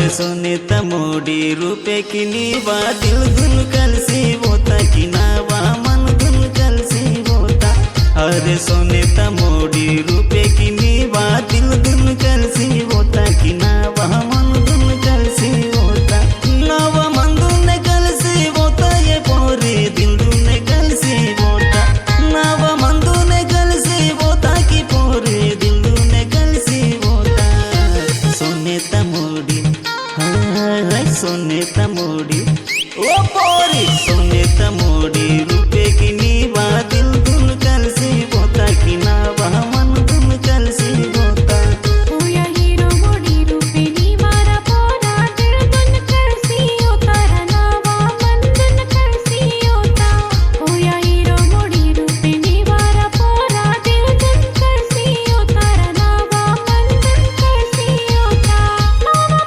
सोने तमोडी रूपे की नीवा दिल धुन कलसी होता कि नावा मन धुन कलसी होता। अरे सोने तमोडी रूपे की नीवा दिल धुन कलसी होता कि नावा मन धुन कलसी होता। नावा मन धुन कलसी होता ये पोरी दिल धुन कलसी होता। नावा मन धुन कलसी होता कि पोरी दिल धुन कलसी होता। सोने तमोडी सोने तमोडी ओ पोरी सोने तमोडी रूपे की